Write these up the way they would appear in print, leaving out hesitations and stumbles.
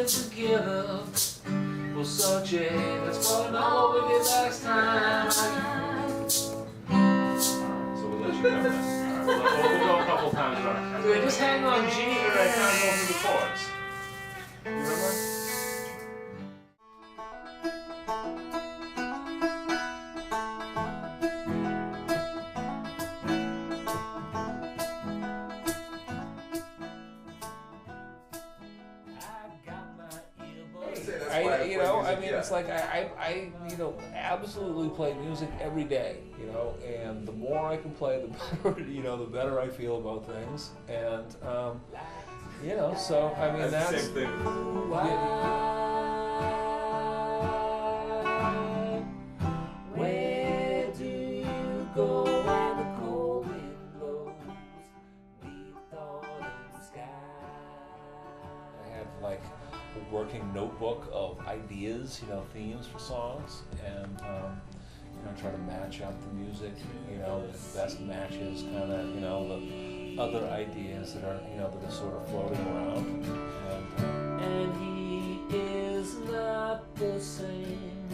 been together for such a, that's probably not what we did last time. So we'll let you come back. We'll go a couple times. So just hang on G or I can't go through the chords. You remember? It's like I absolutely play music every day, and the more I can play, the better, the better I feel about things, and so I mean that's the same thing. Where do you go when the cold wind blows beneath the autumn sky? I have like a working notebook of ideas, themes for songs, and try to match up the music, the best matches, kind of, the other ideas that are, that are sort of floating around. And he is not the same,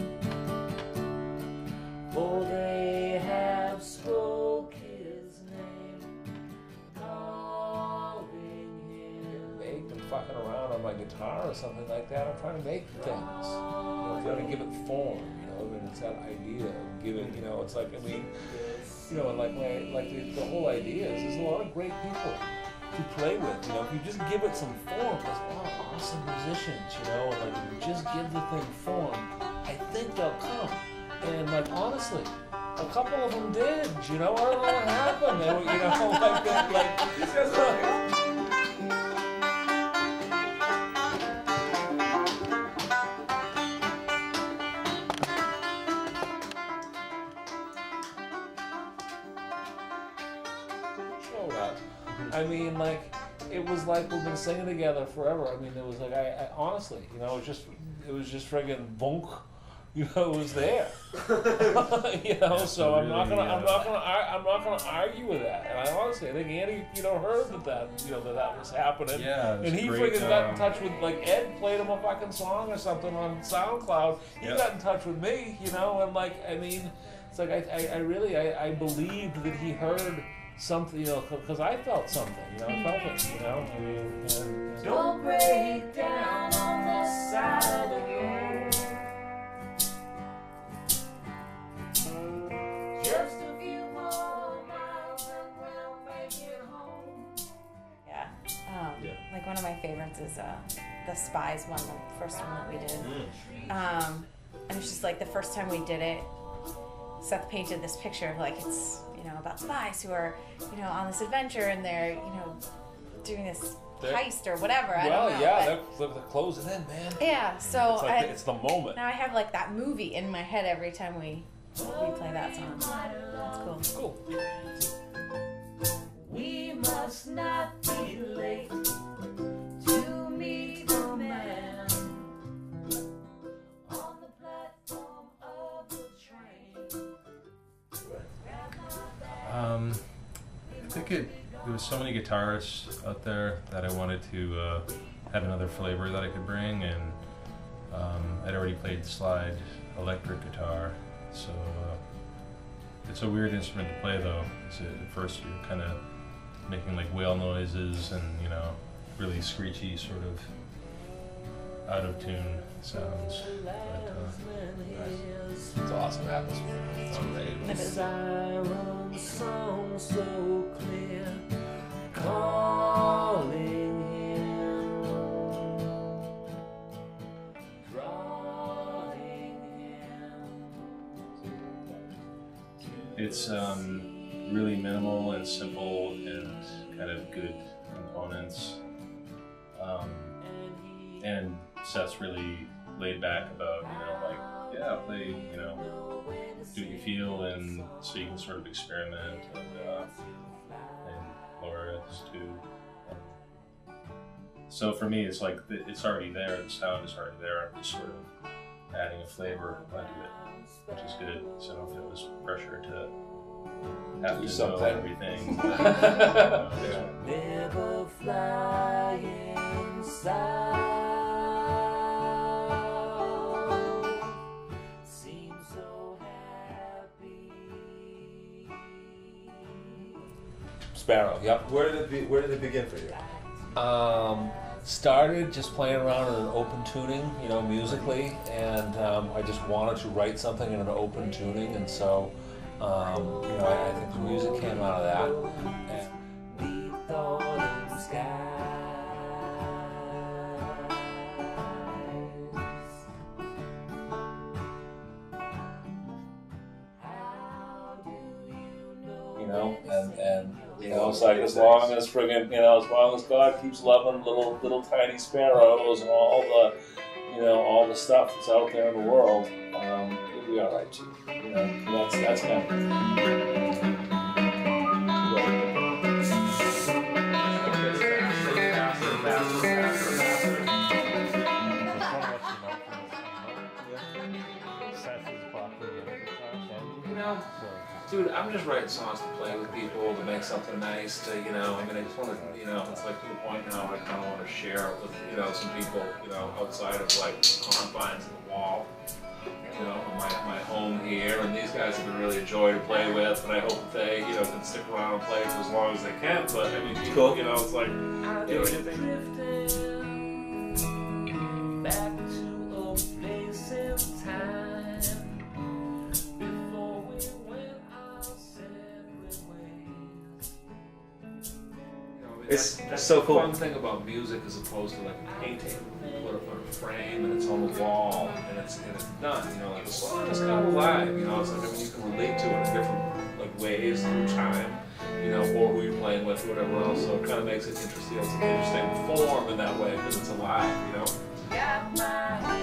for they have spoke his name, calling him. Baked and fucking around on my guitar or something like that. I'm trying to make things, trying to give it form. And it's that idea of giving, it's like, and the whole idea is there's a lot of great people to play with, if you just give it some form, there's a lot of awesome musicians, and if you just give the thing form, I think they'll come. And honestly, a couple of them did, I don't know what happened. They were, these guys are it was like we've been singing together forever. It was like I honestly, it was just friggin' bunk, it was there. So I'm not gonna argue with that. And I honestly, I think Andy, heard that was happening. Yeah, and he friggin' got in touch with Ed played him a fucking song or something on SoundCloud. He got in touch with me, and it's like I really believed that he heard something, because I felt something, I felt it, Don't break down on the side of the road. Just a few more miles and we'll make it home. Yeah. Like one of my favorites is the Spies one, the first one that we did. And it's just like the first time we did it, Seth painted this picture of it's about spies who are on this adventure and they're doing this heist or whatever. I don't know, they're closing in, man. Yeah, so it's the moment. Now I have that movie in my head every time we play that song. That's cool. We must not be late to meet the man on the platform of the train. I think there was so many guitarists out there that I wanted to have another flavor that I could bring, and I'd already played slide electric guitar, so it's a weird instrument to play though. At first you're kind of making whale noises and really screechy sort of out of tune sounds. It's awesome atmosphere. It's great. Siren song so clear, calling him, drawing him. It's really minimal and simple and kind of good components. And Seth's really laid back about, play, do what you feel, and so you can sort of experiment, and Laura is too. So for me, it's it's already there, the sound is already there, I'm just sort of adding a flavor onto it, which is good, so I don't feel this pressure to have to know everything. Never fly inside. Sparrow. Yep. Where did it begin for you? Started just playing around in an open tuning, musically, and I just wanted to write something in an open tuning, and so I think the music came out of that. And it's like as long as friggin', as long as God keeps loving little tiny sparrows and all the stuff that's out there in the world, you'll be all right too. That's kind of. Dude, I'm just writing songs to play with people, to make something nice, I just want to, it's like to the point now I kind of want to share it with, some people, outside of like confines of the wall, my home here, and these guys have been really a joy to play with, and I hope that they, can stick around and play for as long as they can, but I mean, people, it's like, anything. Back to a place in time. It's that's so the cool. fun thing about music as opposed to like a painting. You put it on a frame and it's on the wall and it's done. Like the song is kind of alive. It's like you can relate to it in different like ways through time. Or who you're playing with, or whatever else. So it kind of makes it interesting. It's an interesting form in that way because it's alive. Got my